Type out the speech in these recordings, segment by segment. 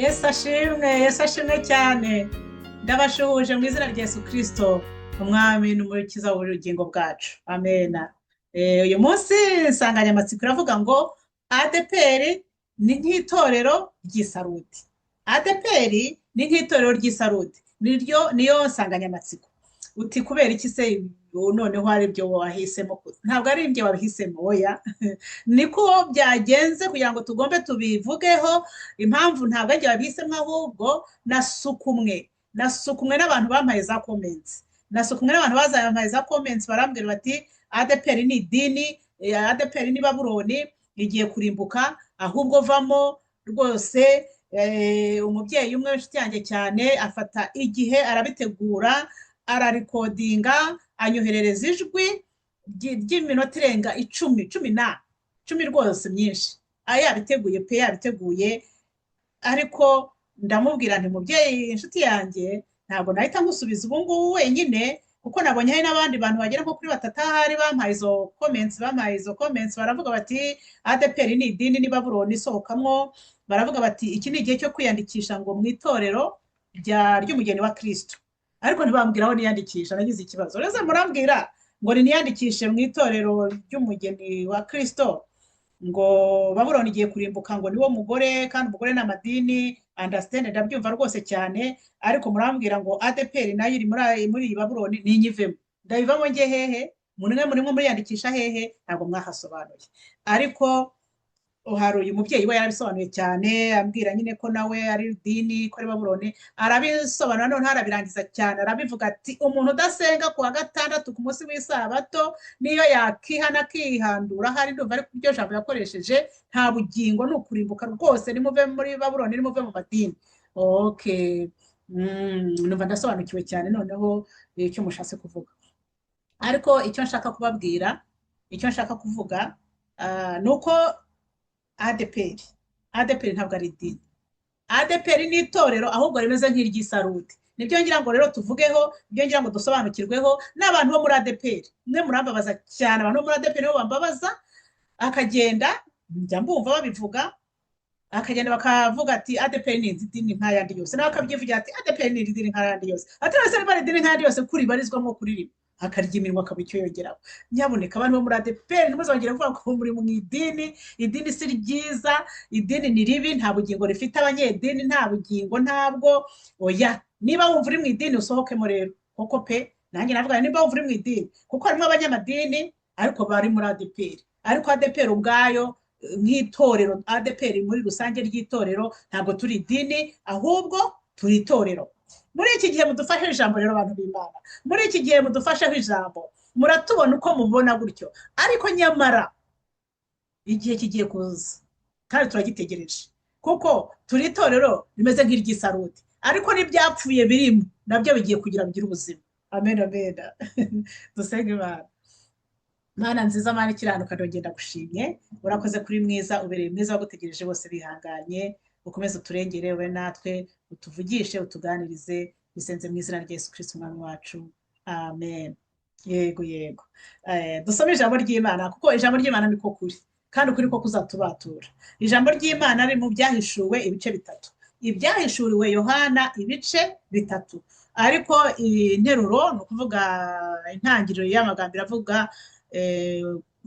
Yesu ashimwe cyane. Ndabashuhuje mu izina rya Yesu Kristo, umwami n'umukiza w'ubugingo bwacu. Amena. Uyu munsi insanganyamatsiko iravuga ngo ADPR ni nk'itorero ry'Isarudi. ADPR ni nk'itorero ry'Isarudi. Niyo nsanganyamatsiko. Uti kubera iki se noneho hari ibyo wahisemo? Ntabwo ari ibyo wabihisemo, oya. Niko byagenze kugira ngo tugombe tubivugeho. Impamvu ntabwo ari wabihisemo, ahubwo nasukumwe n'abantu bampaye za comments. Nasukumwe n'abantu bazampaye za comments barambwira bati ADPR ni idini, ADPR ni Babuloni igiye kurimbuka, ahubwo vamo rwose. Umubyeyi umwe w'inshuti yanjye cyane afata igihe arabitegura, ararikodinga, anyoherereza ijwi ry'iminota irenga 10 rwose myinshi. Yabiteguye ariko ndamubwira nti mubyeyi inshuti yanjye, ntabwo nahita nkusubiza ubu ngubu wenyine, kuko nabonye hari n'abandi bantu bagera nko kuri batatu ahari bampaye izo comments baravuga bati ADPR ni idini ni Babuloni isohokamwo. Baravuga bati iki ni igihe cyo kwiyandikisha ngo mu itorero ry'umugeni wa Kristo. Ariko ntibambwira aho niyandikisha, nagize ikibazo. Reze murambwira ngo niyandikishe mu itorero ry'umugeni wa Kristo, ngo Babuloni igiye kurimbuka, ngo niwo mugore, kandi umugore n'amadini. Understand, ndabyumva rwose cyane, ariko murambwira ngo ADPR nayo iri muri iyi Babuloni ninyivemo. Ndabivamo nge hehe? Murimo muriyandikisha hehe? Ntabwo mwahasobanuye. Ariko hari uyu mubyeyi we yarabisobanuye cyane, ambwira nyine ko nawe ari idini, ko ari Babuloni. Arabisobanura none arabirangiza cyane, arabivuga ati umuntu udasenga ku wa gatandatu ku munsi w'isabato niyo yakihana akihandura, hari ndumva ari kuryo jambo yakoresheje, nta bugingo ni ukurimbuka rwose. Nimuve muri Babuloni, nimuve mu madini. Okay. Numva ndasobanukiwe cyane noneho icyo mushatse kuvuga. Ariko icyo nshaka kubabwira, icyo nshaka kuvuga nuko ADPR ntabwo ari idini. ADPR ni itorero, ahubwo rimeze nk'iry'Isarudi. Nibyo ngira ngo rero tuvugeho, nibyo ngira ngo dusobanukirweho. N'abantu bo muri ADPR mwe murambabaza cyane, abantu bo muri ADPR bo bambabaza, akagenda njya mbumva babivuga, akagenda bakavuga ati ADPR ni idini nk'ayandi yose, nawe akabyivugira ati ADPR ni idini nk'ayandi yose. Ati wese niba ari idini nk'ayandi yose kuri barizwamo kuririmba, akarya iminwa akabicyo yongeraho. Nyaboneka abantu bo muri ADPR ntimuzongere kuvuga ko muri mu idini. Idini si ryiza, idini ni ribi, nta bugingo rifite abanyedini, nta bugingo, ntabwo. Oya, niba wumva uri mu idini usohokemo rero, koko pe. Nanjye navuga niba wumva uri mu idini, kuko harimo abanyamadini ariko bari muri ADPR. Ariko ADPR ubwayo nk'itorero, ADPR muri rusange ry'itorero, ntabwo turi idini, ahubwo turi itorero. Muri iki gihe mudufashe ijambo rero abantu b'Imana, muri iki gihe mudufasheho ijambo, muratubona uko mubona gutyo, ariko nyamara igihe kigiye kuza kandi turagitegereje, kuko turi itorero rimeze nk'iry'Isarudi, ariko n'ibyapfuye birimo nabyo bigiye kugira bigira ubuzima. Amen, amen. Dusenge Imana. Mana nziza, Mana ikiranuka, ndongera gushimye. Urakoze kuri mwiza, ubereye mwiza, wagutegereje bose bihanganye. Ukomeze uturengere we natwe, utuvugishe, utuganirize, bisenze mu izina rya Yesu Kristo umwami wacu. Amen. Yego. Dusome ijambo ry'Imana, kuko ijambo ry'Imana niko kuri, kandi ukuri ko kuzatubatura. Ijambo ry'Imana ari mu byahishuwe ibice 3. Ibyahishuriwe Yohana ibice 3. Ariko interuro ni ukuvuga intangiriro y'amagambo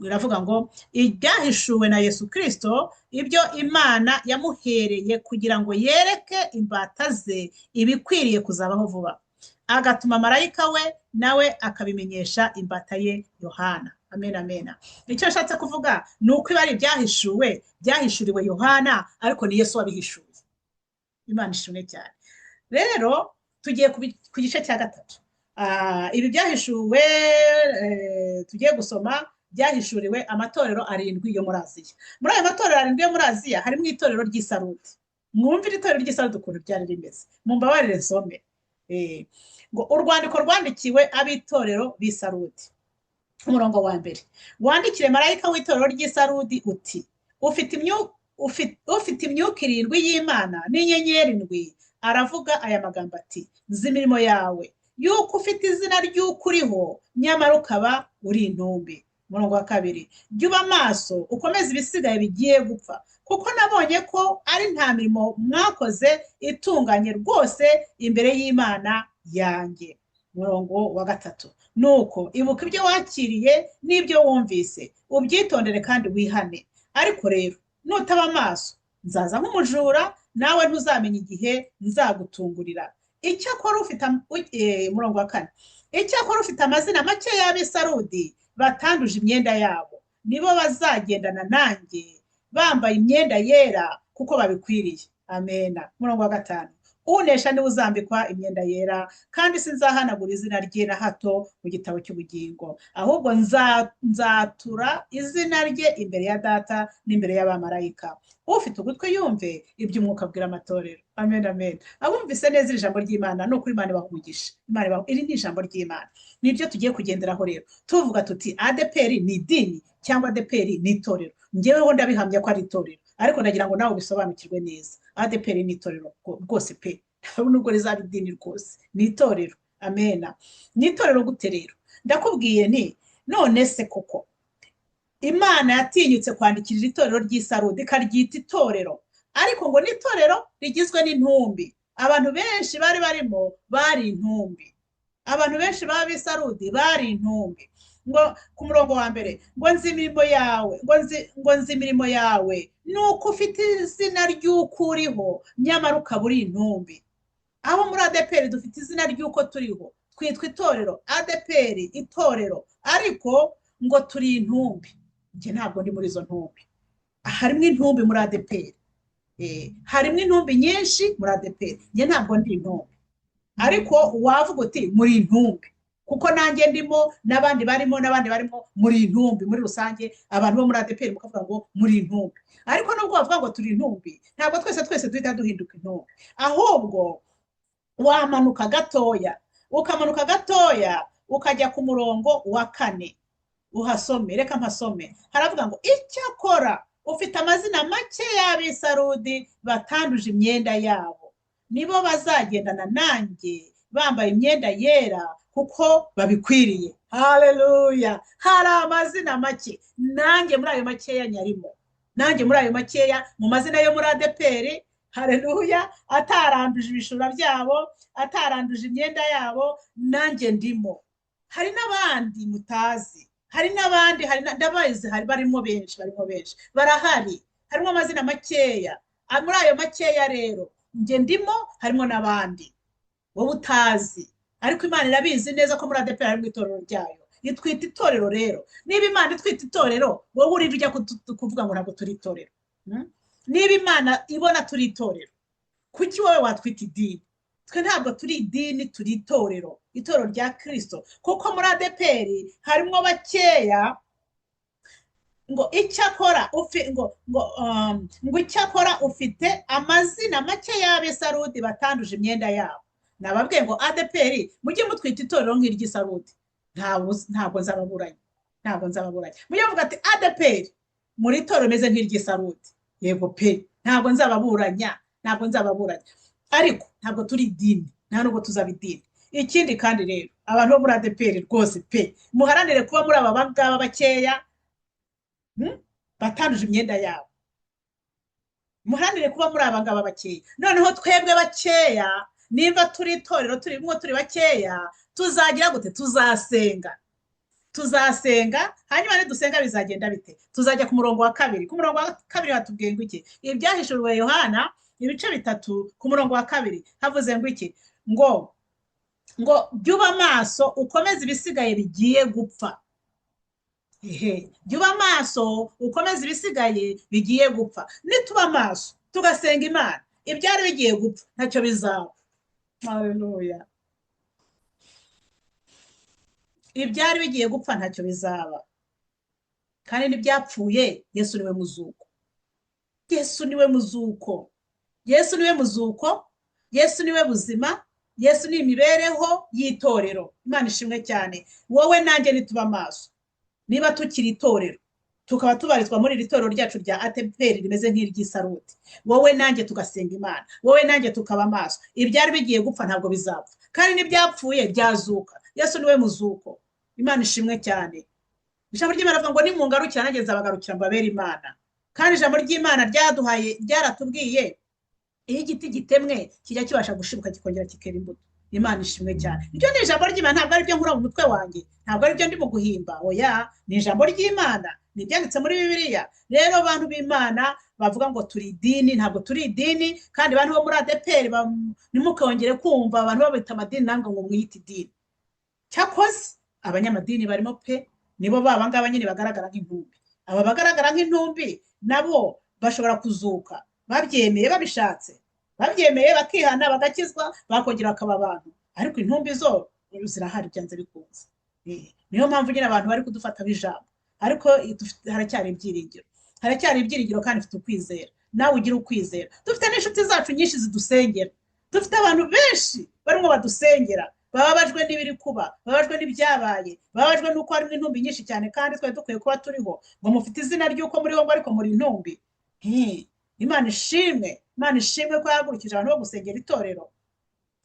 iravuga ngo ibyahishuwe na Yesu Kristo, ibyo Imana yamuhereye kugira ngo yereke imbata ze ibikwiriye kuzabaho vuba, agatuma marayika we nawe akabimenyesha imbata ye Yohana. Amen, amen. Icyo nshatse kuvuga ni uko iba ari byahishuriwe Yohana, ariko ni Yesu wabihishuye. Imana ishimwe cyane. Rero tugiye ku gice cya 3. Ibi byahishuwe tugiye gusoma byahishuriwe amatorero 7 yo muri Aziya. Muri ayo matorero 7 yo muri Aziya harimo itorero ry'Isarudi. Mwumvire itorero ry'Isarudi ukuntu byari rimeze. Mumbabarire nsome. Ngo urwandiko rwandikiwe abitorero b'Isarudi. Umurongo wa 1. Wandikire marayika w'itorero ry'Isarudi uti ufite imyuka 7 y'Imana n'inyenyeri 7. Aravuga aya magambo ati nzi imirimo yawe, yuko ufite izina ry'ukuriho, nyamara ukaba uri intumbi. umurongo wa kabiri, jya uba maso ukomeze ibisigaye bigiye gupfa, kuko nabonye ko ari nta mirimo mwakoze itunganye rwose imbere y'Imana yanjye. Umurongo wa gatatu, nuko ibuka ibyo wakiriye n'ibyo wumvise, ubyitondere kandi wihane. Ariko rero nutaba maso, nzaza nk'umujura, nawe ntuzamenya igihe nzagutungurira. Icyakora ufite umurongo wa kane, icyakora ufite amazina make y'Abisarudi batanduje imyenda yabo, nibo bazagendana nanjye bambaye imyenda yera kuko babikwiriye. Amena. Umurongo wa gatanu, unesha niwe uzambikwa imyenda yera, kandi sinzahanagura izina rye na hato mu gitabo cy'ubugingo, ahubwo nzatura izina rye imbere ya Data n'imbere y'abamarayika. Ufite ugutwi yumve ibyo umwuka abwira amatorero. Amen, amen. Abumvise neza iri jambo ry'Imana, ni ukuri Imana ibaha umugisha. Iri ni ijambo ry'Imana, nibyo tugiye kugenderaho rero, tuvuga tuti ADPR ni idini cyangwa ADPR ni itorero. Njyeweho ndabihamya ko ari itorero, ariko ndagira ngo nawe ubisobanukirwe neza. ADPR ni itorero rwose pe, nubwo rizaba idini rwose, ni itorero. Amena. Ni itorero gute rero? Ndakubwiye nti none se koko Imana yatinyutse kwandikirira itorero ry'Isarudi ikaryita itorero, ariko ngo ni itorero rigizwe n'intumbi. Abantu benshi bari barimo bari intumbi, abantu benshi b'Abisarudi bari intumbi. Ngo ku murongo wa mbere, ngo nzi imirimo yawe, ngo nzi imirimo yawe nuko ufite izina ry'uko uriho, nyamara ukaba uri intumbi. Abo muri ADPR dufite izina ry'uko turiho, twitwa itorero. ADPR itorero, ariko ngo turi intumbi. Njye ntabwo ndi muri izo ntumbi. Harimo intumbi muri ADPR, harimo intumbi nyinshi muri ADPR. Njye ntabwo ndi intumbi, ariko wavuga uti muri intumbi, kuko nanjye ndimo, n'abandi barimo muri intumbi. Muri rusange abantu bo muri ADPR mukavuga ngo muri intumbi, ariko nubwo bavuga ngo turi intumbi, ntabwo twese duhita duhinduka intumbi. Ahubwo wamanuka gatoya, ukamanuka gatoya ukajya ku murongo wa 4, uhasome. Reka mpasome. Haravuga ngo icyakora ufite amazina make y'Abisarudi batanduje imyenda yabo, nibo bazagendana nanjye bambaye imyenda yera kuko babikwiriye. Haleluya. Hari amazina make, nanjye muri ayo makeya nyarimo. Nanjye muri ayo makeya mu mazina yo muri ADPR, haleluya, ataranduje ibishura byabo, ataranduje imyenda yabo, nanjye ndimo. Hari n'abandi mutazi, hari n'abandi, ndabazi, hari barimo benshi, barahari, harimo amazina makeya. Muri ayo makeya rero njye ndimo, harimo n'abandi wowe utazi, ariko Imana irabizi neza ko muri ADPR harimo itorero ryayo. Itwita itorero rero. Niba Imana itwita itorero, wowe ujya kuvuga ngo ntabwo turi itorero? Niba Imana ibona turi itorero, kuki wowe watwita idini? Twe ntabwo turi idini, turi itorero, itorero rya Kristo. Kuko muri ADPR harimo bakeya, ngo icyakora icyakora ufite amazina make y'Abisarudi batanduje imyenda yabo. Nababwiye ngo ADPR mujye mutwita itorero nk'iry'Isarudi, ntabwo nzababuranya, mujye muvuga ati ADPR muri itorero meze nk'iry'Isarudi. Yego pe, ntabwo nzababuranya, ariko ntabwo turi idini, nta nubwo tuzaba idini. Ikindi kandi rero, abantu bo muri ADPR rwose pe, muharanire kuba muri aba ngaba bakeya batanduje imyenda yabo. Muharanire kuba muri aba ngaba bakeya. Noneho twebwe bakeya, niba turi itorero, turi bakeya, tuzagira gute? Tuzasenga, hanyuma nidusenga bizagenda bite? Tuzajya ku murongo wa 2. Ku murongo wa 2 hatubwiye ngo iki? Ibyahishuriwe Yohana ibice 3 ku murongo wa 2 havuze ngo iki? Ngo jya uba maso ukomeze ibisigaye bigiye gupfa. Jya uba maso ukomeze ibisigaye bigiye gupfa. Nituba maso tugasenga Imana, ibyari bigiye gupfa ntacyo bizaba. Haleluya. Ibyari bigiye gupfa ntacyo bizaba, kandi n'ibyapfuye Yesu niwe muzuko. Yesu niwe muzuko, Yesu niwe buzima, Yesu ni imibereho y'itorero. Imana ishimwe cyane. Wowe nanjye nituba maso, niba tukiri itorero, tukaba tubarizwa muri iri torero ryacu rya ADPR rimeze nk'iry'Isarudi, wowe nanjye tugasenga Imana, wowe nanjye tukaba maso, ibyari bigiye gupfa ntabwo bizapfa, kandi n'ibyapfuye byazuka. Yesu niwe muzuko. Imana ishimwe cyane. ijambo ry'Imana rivuga ngo nimungarukira nanjye nzabagarukira mbabere Imana. Kandi ijambo ry'Imana ryaratubwiye iyo igiti gitemwe kijya kibasha gushibuka kikongera kikera imbuto. Imana ishimwe cyane. Ibyo ni ijambo ry'Imana, ntabwo ari byo nkura mu mutwe wanjye, ntabwo ari byo ndi mu guhimba, oya, ni ijambo ry'Imana, ni ibyanditse muri Bibiliya. Rero abantu b'Imana bavuga ngo turi idini, ntabwo turi idini. Kandi abantu bo muri ADEPR nimukongere kumva abantu babita amadini nangwa ngo mwiyite idini. Cyakoze abanyamadini barimo pe, nibo babangaba nyine bagaragara nk'intumbi. Aba bagaragara nk'intumbi nabo bashobora kuzuka babyemeye, babishatse babyemeye, bakihana bagakizwa, bakongera bakaba abantu. Ariko intumbi zo zirahari byanze bikunze. Niyo mpamvu nyine abantu bari kudufata bijambo. Ariko haracyari ibyiringiro, haracyari ibyiringiro kandi ufite ukwizera. Nawe ugira ukwizera. Dufite n'inshuti zacu nyinshi zidusengera, dufite abantu benshi barimo badusengera, bababajwe n'ibiri kuba, bababajwe n'ibyabaye, bababajwe n'uko harimo intumbi nyinshi cyane, kandi twe dukwiye kuba turiho ngo mufite izina ry'uko muriho ngo ariko muri intumbi. Imana ishimwe, Imana ishimwe ko yahagurukije abantu bo gusengera itorero.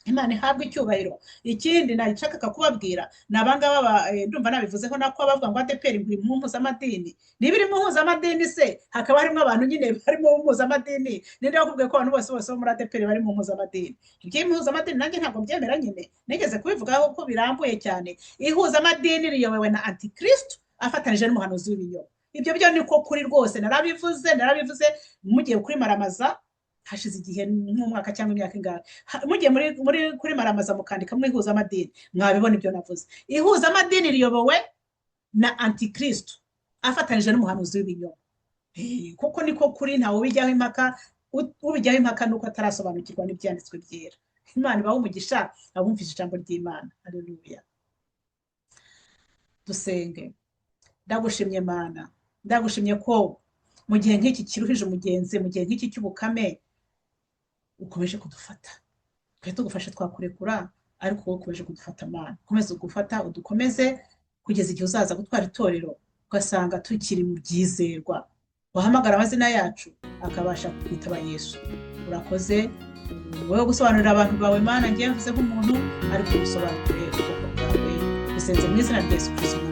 Imana ihabwe icyubahiro. Ikindi nashakaga kubabwira ni abangaba ndumva nabivuzeho nako bavuga ngo ADEPR iri mu mpuzamadini. Niba iri mu mpuzamadini se hakaba harimo abantu nyine bari mu mpuzamadini, ninde wakubwiye ko abantu bose bo muri ADEPR bari mu mpuzamadini? Ibyo impuzamadini nanjye ntabwo byemera nyine, nigeze kubivugaho ko birambuye cyane. Ihuzamadini riyobowe na Antikristo afatanije n'umuhanuzi w'ibinyoma. Ibyo byo niko kuri rwose, narabivuze mugiye kuri Maramaza hashize igihe nk'umwaka cyangwa imyaka ingahe, mugiye muri kuri Maramaza mukandika mu ihuzamadini mwabibona ibyo navuze. Ihuzamadini riyobowe na Antikristo afatanije n'umuhanuzi w'ibinyoma. Kuko niko kuri ntawe ubijyaho impaka nuko atarasobanukirwa n'ibyanditswe byera. Imana ibahe umugisha abumvise ijambo ry'Imana. Haleluya. Dusenge. Ndagushimye Mana, ndagushimye ko mu gihe nk'iki kiruhije umugenzi, mu gihe nk'iki cy'ubukame ukomeje kudufata. Twe tugufasha twakurekura, ariko wowe ukomeje kudufata Mana. Komeza ugufata, udukomeze kugeza igihe uzaza gutwara itorero, ugasanga tukiri mu byizerwa. Wahamagara amazina yacu akabasha kwitaba Yesu. Urakoze wowe gusobanurira abantu bawe Mana, ngiye mvuze nk'umuntu ariko usobanurire ubwoko bwawe. Dusenze mu izina rya Yesu Kristo.